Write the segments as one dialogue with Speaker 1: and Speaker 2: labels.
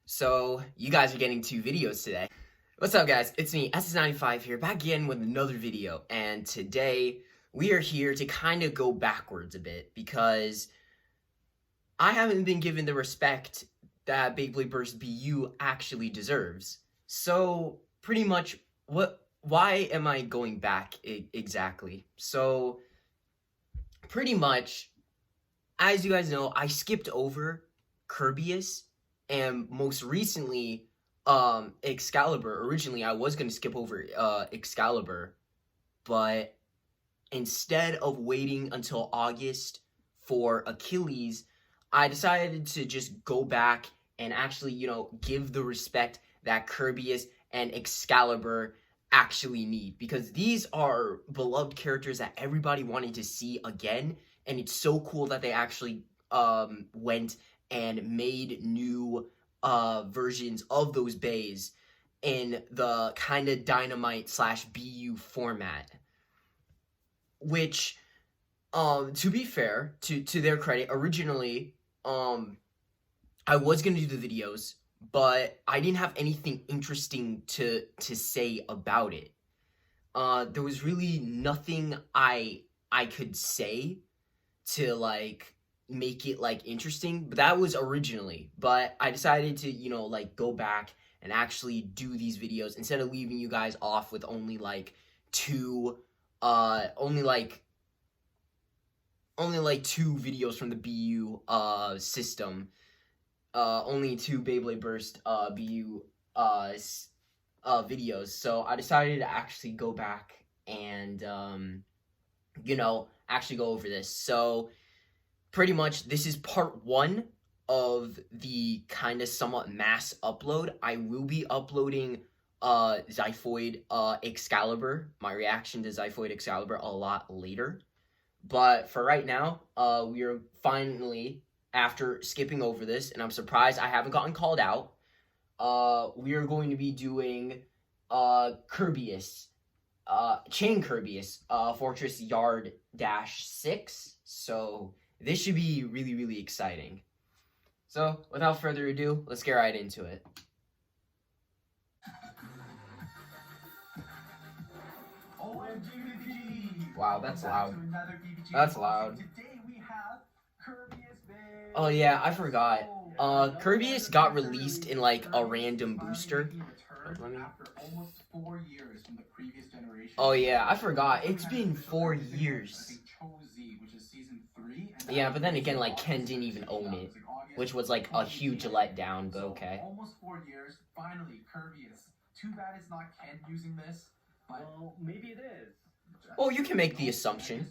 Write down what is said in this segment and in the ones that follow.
Speaker 1: So, you guys are getting 2 videos today. What's up, guys? It's me, SS95 here, back again with another video. And today, we are here to kind of go backwards a bit, because I haven't been given the respect that Beyblade Burst BU actually deserves. So, pretty much, why am I going back exactly? So, pretty much, as you guys know, I skipped over Kerbeus, and most recently, Excalibur. Originally, I was going to skip over Excalibur, but instead of waiting until August for Achilles, I decided to just go back and actually, give the respect that Kerbeus and Excalibur actually need, because these are beloved characters that everybody wanted to see again, and it's so cool that they actually went and made new versions of those bays in the kind of Dynamite / BU format. Which, to be fair, to their credit, originally, I was gonna do the videos, but I didn't have anything interesting to say about it. There was really nothing I could say to make it interesting, but that was originally. But I decided to go back and actually do these videos instead of leaving you guys off with only two videos from the BU system. Only 2 Beyblade Burst BU videos. So I decided to actually go back and actually go over this. So pretty much this is part 1 of the kind of somewhat mass upload. I will be uploading Zyphoid Excalibur, my reaction to Zyphoid Excalibur, a lot later. But for right now, we are finally, after skipping over this, and I'm surprised I haven't gotten called out, we are going to be doing Kerbeus, Chain Kerbeus, Fortress Yard -6. So this should be really, really exciting. So without further ado, let's get right into it. Wow, that's loud. That's loud. Oh yeah, I forgot. Kerbeus got released in a random booster. Oh yeah, I forgot. It's been 4 years. Yeah, but then again, Ken didn't even own it, which was a huge letdown. But okay.
Speaker 2: Almost 4 years. Finally, Kerbeus. Too bad it's not Ken using this. Well, maybe it is.
Speaker 1: Well, you can make the assumption.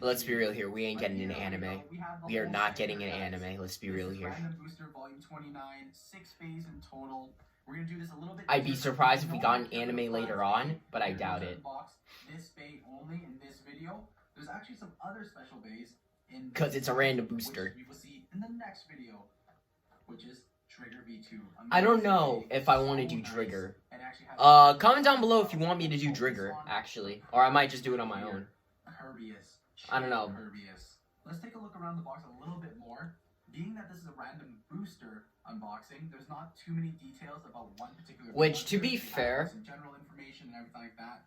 Speaker 1: Let's be real here. We ain't getting an anime. We are not getting an anime. Let's be real here. I'd be surprised if we got an anime later on, but I doubt it.
Speaker 2: This bay only in this video. There's actually some other special bays in
Speaker 1: because it's a random booster.
Speaker 2: We will see in the next video, which is Trigger V2.
Speaker 1: I don't know if I want to do Trigger. Comment down below if you want me to do Trigger, actually, or I might just do it on my own.
Speaker 2: Kerbeus.
Speaker 1: I don't know.
Speaker 2: Kerbeus. Let's take a look around the box a little bit more. Being that this is a random booster unboxing, there's not too many details about one particular.
Speaker 1: Which, to be fair,
Speaker 2: some general information and everything like that.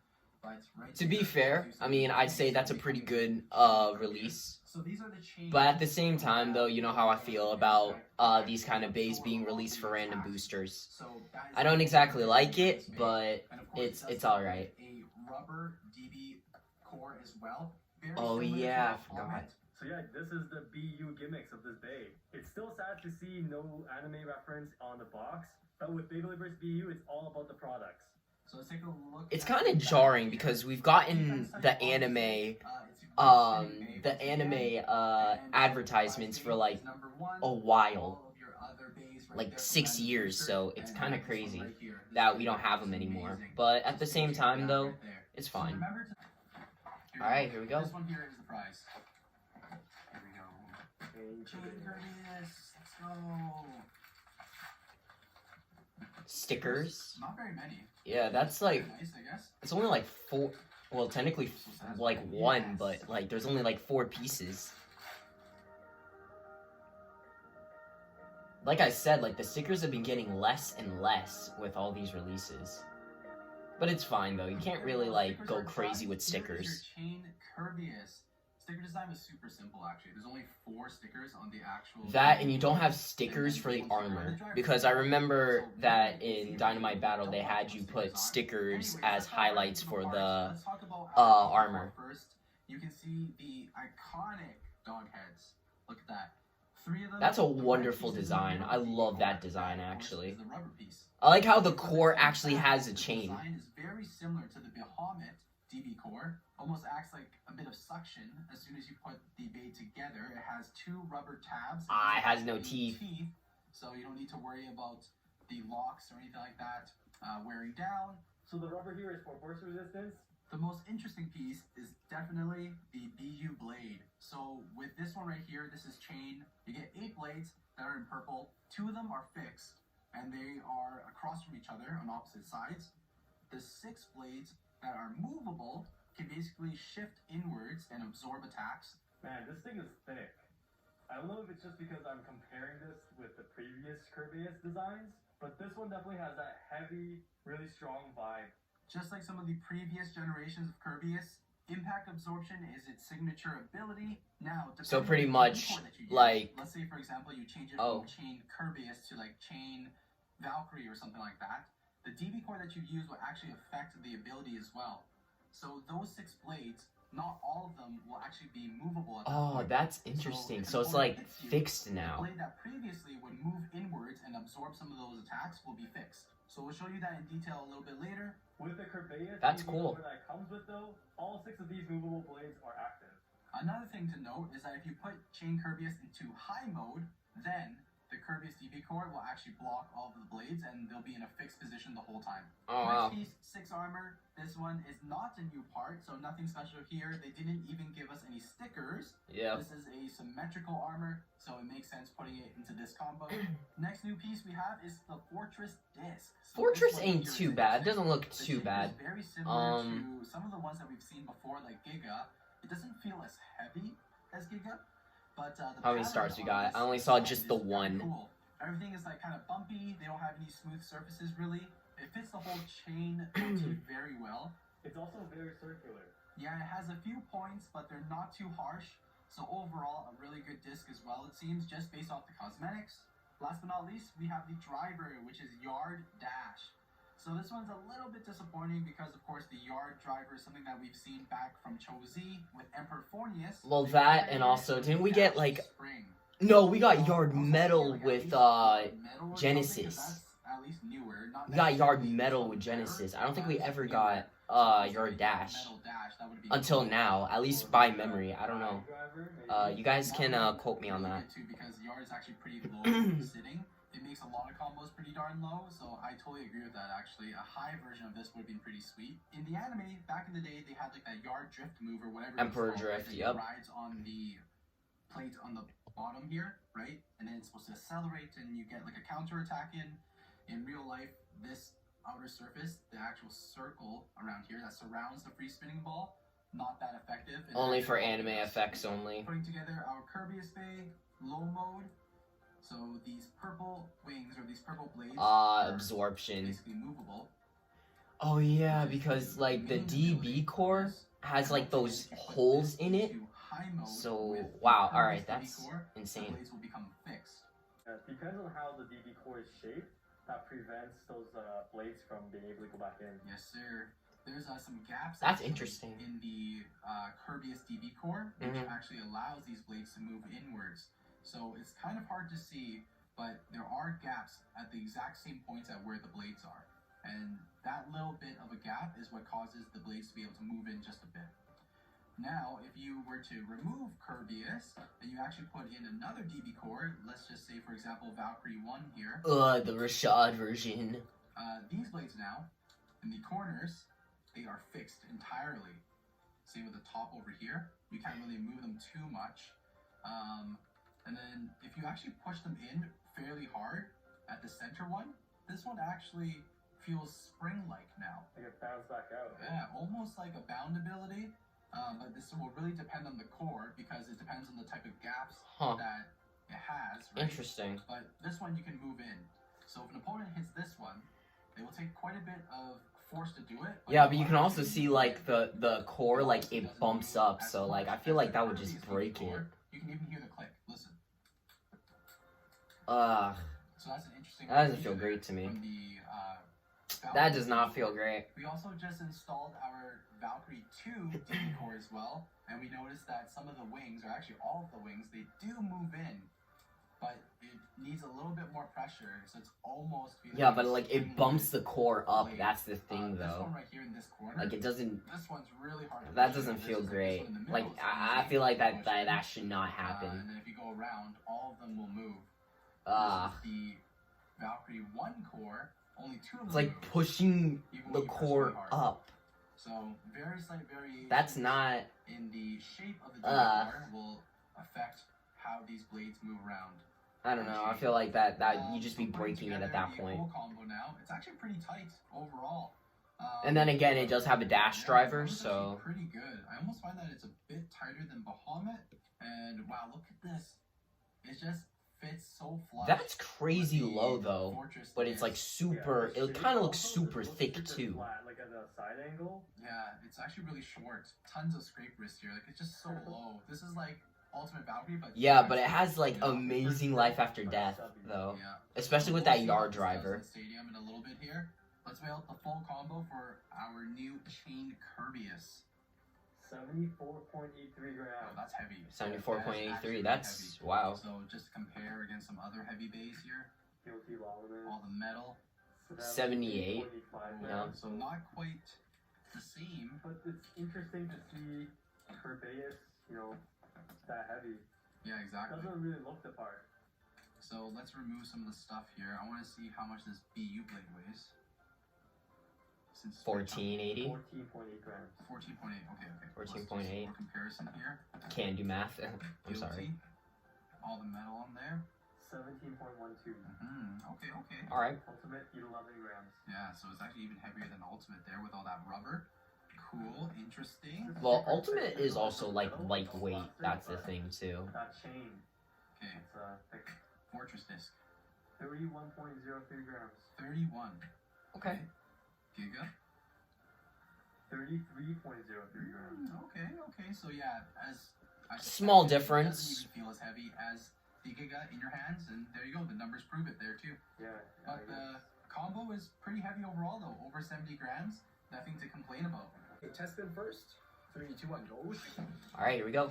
Speaker 1: To be fair, I mean, I'd say that's a pretty good release. But at the same time, though, you know how I feel about these kind of bays being released for random boosters. I don't exactly like it, but it's alright. Oh yeah, I forgot.
Speaker 3: So yeah, this is the BU gimmicks of this bay. It's still sad to see no anime reference on the box, but with Beyblade vs. BU, it's all about the products.
Speaker 2: So let's take a look.
Speaker 1: It's kind of jarring because we've gotten the anime advertisements for a while, 6 years. So it's kind of crazy that we don't have them anymore. But at the same time, though, it's fine. All right, here we go.
Speaker 2: This one here is the prize. Here we go. Let's go.
Speaker 1: Stickers.
Speaker 2: Not very many.
Speaker 1: Yeah, that's
Speaker 2: nice, I guess.
Speaker 1: it's only 4. Well, technically 1, but there's only 4 pieces. like I said, like the stickers have been getting less and less with all these releases. But it's fine though. You can't really like go crazy with stickers.
Speaker 2: Here is your chain Kerbeus. Sticker design was super simple actually. There's only 4 stickers on the actual.
Speaker 1: That, and you don't have stickers for the armor, because I remember that in Dynamite Battle they had you put stickers as highlights for the armor.
Speaker 2: First, you can see the iconic dog heads. Look at that. 3 of them.
Speaker 1: That's a wonderful design. I love that design actually.
Speaker 2: The rubber piece.
Speaker 1: I like how the core actually has a chain.
Speaker 2: The design is very similar to the Bahamut DB core. Almost acts like a bit of suction as soon as you put the blade together. It has 2 rubber tabs.
Speaker 1: It has no teeth.
Speaker 2: So you don't need to worry about the locks or anything like that wearing down.
Speaker 3: So the rubber here is for force resistance.
Speaker 2: The most interesting piece is definitely the BU blade. So with this one right here, this is chain. You get 8 blades that are in purple. 2 of them are fixed, and they are across from each other on opposite sides. The 6 blades that are movable can basically shift inwards and absorb attacks.
Speaker 3: Man, this thing is thick. I don't know if it's just because I'm comparing this with the previous Kerbeus designs, but this one definitely has that heavy, really strong vibe.
Speaker 2: Just like some of the previous generations of Kerbeus, impact absorption is its signature ability. Now,
Speaker 1: so pretty much like,
Speaker 2: let's say for example you change it from chain Kerbeus to like chain Valkyrie or something like that, the DB core that you use will actually affect the ability as well. So those 6 blades, not all of them will actually be movable at that point.
Speaker 1: That's interesting. So it's like fixed now.
Speaker 2: The blade that previously would move inwards and absorb some of those attacks will be fixed. So we'll show you that in detail a little bit later.
Speaker 3: With the Kerbeus,
Speaker 1: that's cool.
Speaker 3: That comes with though, all 6 of these movable blades are active.
Speaker 2: Another thing to note is that if you put chain Kerbeus into high mode, then the Kerbeus DB core will actually block all of the blades and they'll be in a fixed position the whole time.
Speaker 1: Wow.
Speaker 2: Next piece, 6 armor. This one is not a new part, so nothing special here. They didn't even give us any stickers.
Speaker 1: Yeah.
Speaker 2: This is a symmetrical armor, so it makes sense putting it into this combo. Next new piece we have is the Fortress disc. So
Speaker 1: Fortress ain't too bad. It doesn't look too bad.
Speaker 2: It's very similar to some of the ones that we've seen before, like Giga. It doesn't feel as heavy as Giga, but
Speaker 1: how many stars we got? I only saw just the 1.
Speaker 2: Cool. Everything is like kind of bumpy. They don't have any smooth surfaces really. It fits the whole chain motif very well.
Speaker 3: It's also very circular.
Speaker 2: Yeah, it has a few points, but they're not too harsh. So overall, a really good disc as well, it seems, just based off the cosmetics. Last but not least, we have the driver, which is Yard Dash. So this one's a little bit disappointing because, of course, the Yard driver is something that we've seen back from Cho-Z with Emperor Fornius.
Speaker 1: Well, that, and also, didn't we get like...
Speaker 2: Spring.
Speaker 1: No, we got Yard Metal with Genesis.
Speaker 2: At least newer.
Speaker 1: We got Yard Metal with Genesis. I don't think we ever got Yard Dash until now, at least by memory. I don't know. You guys can quote me on that.
Speaker 2: Because Yard is actually pretty low sitting. It makes a lot of combos pretty darn low, so I totally agree with that actually. A high version of this would have been pretty sweet. In the anime, back in the day, they had like that Yard Drift move or whatever.
Speaker 1: Emperor Drift,
Speaker 2: yep. It rides on the plate on the bottom here, right? And then it's supposed to accelerate and you get like a counter attack in. In real life, this outer surface, the actual circle around here that surrounds the free spinning ball, not that effective.
Speaker 1: Only for anime effects only.
Speaker 2: Putting together our Kerbeus Bay, low mode. So these purple wings or these purple blades
Speaker 1: absorption.
Speaker 2: Basically movable.
Speaker 1: Oh yeah, because like the DB core has like those holes in it. So wow, alright, that's insane.
Speaker 2: The blades will become fixed.
Speaker 3: It depends on how the DB core is shaped. That prevents those blades from being able to go back in.
Speaker 2: Yes, sir. There's some gaps.
Speaker 1: That's interesting.
Speaker 2: In the Kerbeus DB core, which actually allows these blades to move inwards. So it's kind of hard to see, but there are gaps at the exact same points at where the blades are. And that little bit of a gap is what causes the blades to be able to move in just a bit. Now, if you were to remove Kerbeus, and you actually put in another DB core, let's just say, for example, Valkyrie 1 here.
Speaker 1: The Rashad version.
Speaker 2: These blades now, in the corners, they are fixed entirely. Same with the top over here. You can't really move them too much. And then, if you actually push them in fairly hard at the center one, this one actually feels spring-like now.
Speaker 3: Like it bounce back out.
Speaker 2: Yeah, almost like a bound ability. But this will really depend on the core because it depends on the type of gaps that it has, right?
Speaker 1: Interesting.
Speaker 2: But this one you can move in. So if an opponent hits this one, they will take quite a bit of force to do it.
Speaker 1: Yeah, but you can also see like the core, like it bumps up. So like I feel like that would just break it.
Speaker 2: You can even hear the click. Listen. So that's an interesting.
Speaker 1: That doesn't feel great to me. That does not feel great.
Speaker 2: We also just installed our Valkyrie 2 DB core as well, and we noticed that some of the wings, or actually all of the wings, they do move in, but it needs a little bit more pressure, so it's almost.
Speaker 1: Yeah, but like it bumps the core up. That's the thing,
Speaker 2: This
Speaker 1: though.
Speaker 2: one right here in this corner.
Speaker 1: Like it doesn't.
Speaker 2: This one's really hard.
Speaker 1: That doesn't feel great. Like I feel like that should not happen.
Speaker 2: And then if you go around, all of them will move. The Valkyrie 1 core, only 2 of them.
Speaker 1: It's like
Speaker 2: move,
Speaker 1: pushing
Speaker 2: even
Speaker 1: the
Speaker 2: when you press
Speaker 1: core
Speaker 2: really hard.
Speaker 1: up.
Speaker 2: So very slight variation.
Speaker 1: That's not.
Speaker 2: In the shape of the core will affect how these blades move around.
Speaker 1: I don't know. I feel like that you just be breaking it at that point.
Speaker 2: Whole combo now. It's actually pretty tight overall.
Speaker 1: And then again, it does have a dash driver,
Speaker 2: it's
Speaker 1: so.
Speaker 2: pretty good. I almost find that it's a bit tighter than Bahamut. And wow, look at this. It just fits so flush.
Speaker 1: That's crazy low though, but it's like super. It kind of looks super thick too.
Speaker 3: Flat, like at a side angle.
Speaker 2: Yeah, it's actually really short. Tons of scrape wrist here. Like it's just so low. This is like Ultimate Valkyrie, but
Speaker 1: Yeah, but it has like amazing life after death though,
Speaker 2: yeah.
Speaker 1: especially with that yard driver.
Speaker 2: Stadium in a little bit here. Let's build the full combo for our new chained Kerbeus.
Speaker 3: 74.83 grams.
Speaker 2: Oh, that's heavy.
Speaker 1: 74.83. That's wow.
Speaker 2: So just compare against some other heavy bays here.
Speaker 3: Guilty Lawler.
Speaker 2: All the metal.
Speaker 1: 78.
Speaker 3: Yeah.
Speaker 2: So not quite the same.
Speaker 3: But it's interesting to see Kerbeus, that heavy.
Speaker 2: Yeah, exactly.
Speaker 3: Doesn't really look the part.
Speaker 2: So let's remove some of the stuff here. I want to see how much this BU blade weighs.
Speaker 1: 1480.
Speaker 3: 14.8 grams.
Speaker 2: 14.8. Okay.
Speaker 1: 14.8.
Speaker 2: Comparison here.
Speaker 1: Can't do math. I'm sorry.
Speaker 2: All the metal on there.
Speaker 3: 17.12.
Speaker 2: Okay.
Speaker 1: All right.
Speaker 3: Ultimate 11 grams.
Speaker 2: Yeah, so it's actually even heavier than Ultimate there with all that rubber. Cool, interesting.
Speaker 1: Well, Ultimate is also like lightweight. That's the thing too.
Speaker 3: That chain.
Speaker 2: Okay.
Speaker 3: It's thick.
Speaker 2: Fortress disc.
Speaker 3: 31.03 grams.
Speaker 2: 31.
Speaker 1: Okay.
Speaker 2: Giga.
Speaker 3: 33.03 grams.
Speaker 2: Okay. So yeah, as I
Speaker 1: Small
Speaker 2: suspected,
Speaker 1: difference.
Speaker 2: It doesn't even feel as heavy as the Giga in your hands, and there you go. The numbers prove it there too.
Speaker 3: Yeah.
Speaker 2: But the combo is pretty heavy overall, though. Over 70 grams. Nothing to complain about. Okay, test them first. 3, 2, 1, go.
Speaker 1: All right, here we go.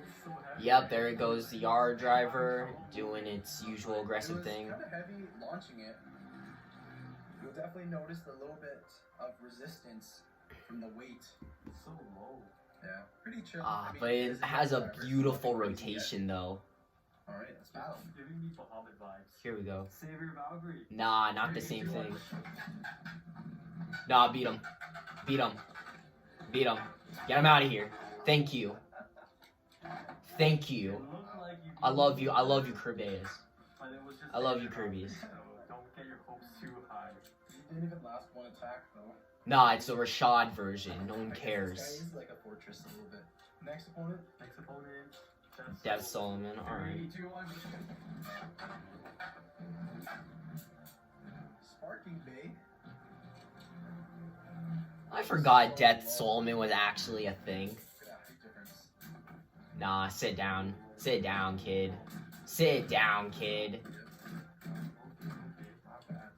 Speaker 3: It's so heavy.
Speaker 1: Yep, there it goes. The yard driver doing its usual aggressive thing.
Speaker 2: It was kind of heavy launching it. You'll definitely notice a little bit of resistance from the weight.
Speaker 3: It's so low.
Speaker 2: Yeah, pretty chill.
Speaker 1: But it has a beautiful rotation though.
Speaker 2: All right, let's battle.
Speaker 3: It's giving me Bahamut vibes.
Speaker 1: Here we go.
Speaker 3: Savior Valkyrie.
Speaker 1: Nah, not the same thing. Nah, beat him. Beat him. Beat him. Get him out of here. Thank you. Thank you.
Speaker 3: It looked like you
Speaker 1: I love you. I love you, Kerbeus.
Speaker 3: But it was just
Speaker 1: I love you,
Speaker 3: Savior Valkyrie,
Speaker 1: Kerbeus.
Speaker 3: So don't get your hopes too high.
Speaker 2: He didn't even last one attack, though.
Speaker 1: Nah, it's the Rashad version. No one
Speaker 2: This
Speaker 1: cares.
Speaker 2: guy is like a fortress a little bit. Next opponent.
Speaker 3: Next opponent.
Speaker 1: Dev Solomon. Alright.
Speaker 2: 3, 2, 1. Sparking Bay.
Speaker 1: I forgot Death Solomon was actually a thing.
Speaker 2: Look at that big difference.
Speaker 1: Nah, sit down. Sit down, kid. Sit down, kid.
Speaker 2: Not bad.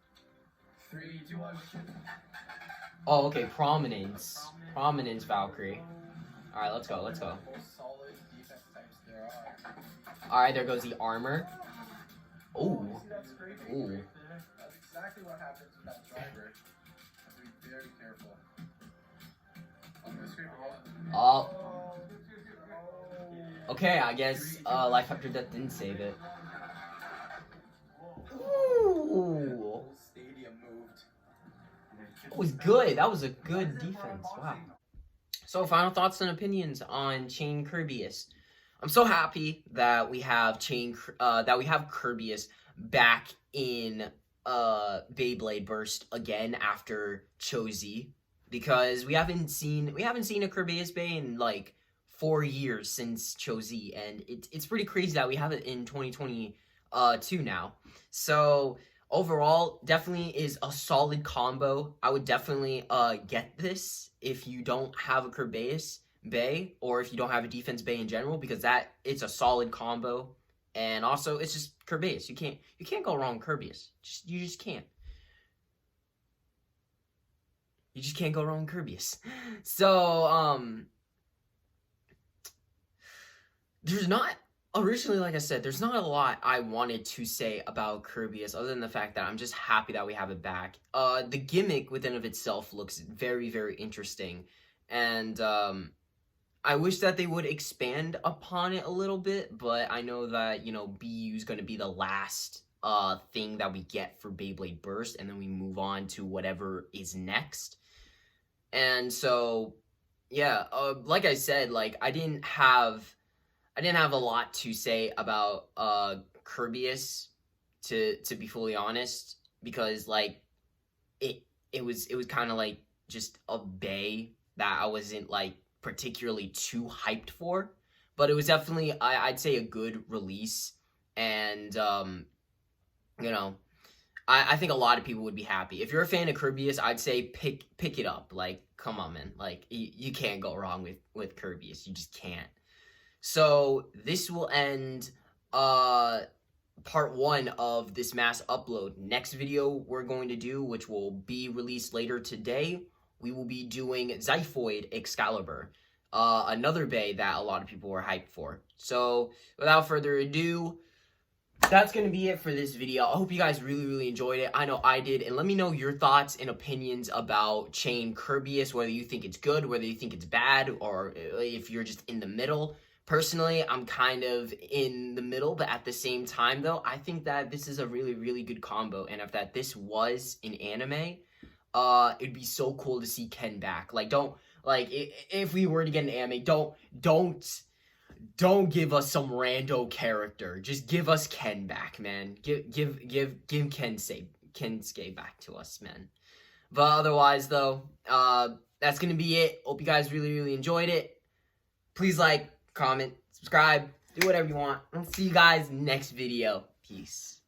Speaker 2: 3, 2, 1.
Speaker 1: Oh, okay. Prominence. Prominence Valkyrie. Alright, let's go. Let's go.
Speaker 2: Most solid defense types there are.
Speaker 1: Alright, there goes the armor. Ooh.
Speaker 2: See that scraping?
Speaker 1: Ooh.
Speaker 2: That's exactly what happens with that driver. Have to be very careful. I'm gonna scrape again.
Speaker 1: Oh. Okay, I guess Life After Death didn't save it. Ooh.
Speaker 2: Stadium moved.
Speaker 1: That was good. That was a good defense. Wow. So, final thoughts and opinions on Chain Kerbeus. I'm so happy that we have Kerbeus back in Beyblade Burst again after Chozy, because we haven't seen a Kerbeus Bay in like 4 years since Cho-Z, and it's pretty crazy that we have it in 2022 now. So overall, definitely is a solid combo. I would definitely get this if you don't have a Kerbeus Bay, or if you don't have a defense Bay in general, because it's a solid combo. And also, it's just Kerbeus. You can't go wrong with Kerbeus. You just can't. You just can't go wrong with Kerbeus. So, there's not, originally, like I said, there's not a lot I wanted to say about Kerbeus, other than the fact that I'm just happy that we have it back. The gimmick within of itself looks very, very interesting. And, I wish that they would expand upon it a little bit, but I know that, you know, BU is going to be the last thing that we get for Beyblade Burst, and then we move on to whatever is next. And so, yeah, like I said, like, I didn't have a lot to say about Kerbeus, to be fully honest, because, like, it was kind of like just a bay that I wasn't, like, particularly too hyped for, but it was definitely, I'd say, a good release. And you know, I think a lot of people would be happy. If you're a fan of Kerbeus, I'd say pick it up. Like, come on, man, like, you can't go wrong with Kerbeus. You just can't. So this will end part 1 of this mass upload. Next video we're going to do, which will be released later today, we will be doing Xiphoid Excalibur, another bay that a lot of people were hyped for. So, without further ado, that's going to be it for this video. I hope you guys really, really enjoyed it. I know I did. And let me know your thoughts and opinions about Chain Kerbeus, whether you think it's good, whether you think it's bad, or if you're just in the middle. Personally, I'm kind of in the middle, but at the same time, though, I think that this is a really, really good combo. And if this was an anime, it'd be so cool to see Ken back. Like, if we were to get an anime, don't give us some rando character. Just give us Ken back, man. Give Kensuke back to us, man. But otherwise, though, that's gonna be it. Hope you guys really, really enjoyed it. Please like, comment, subscribe, do whatever you want. I'll see you guys next video. Peace.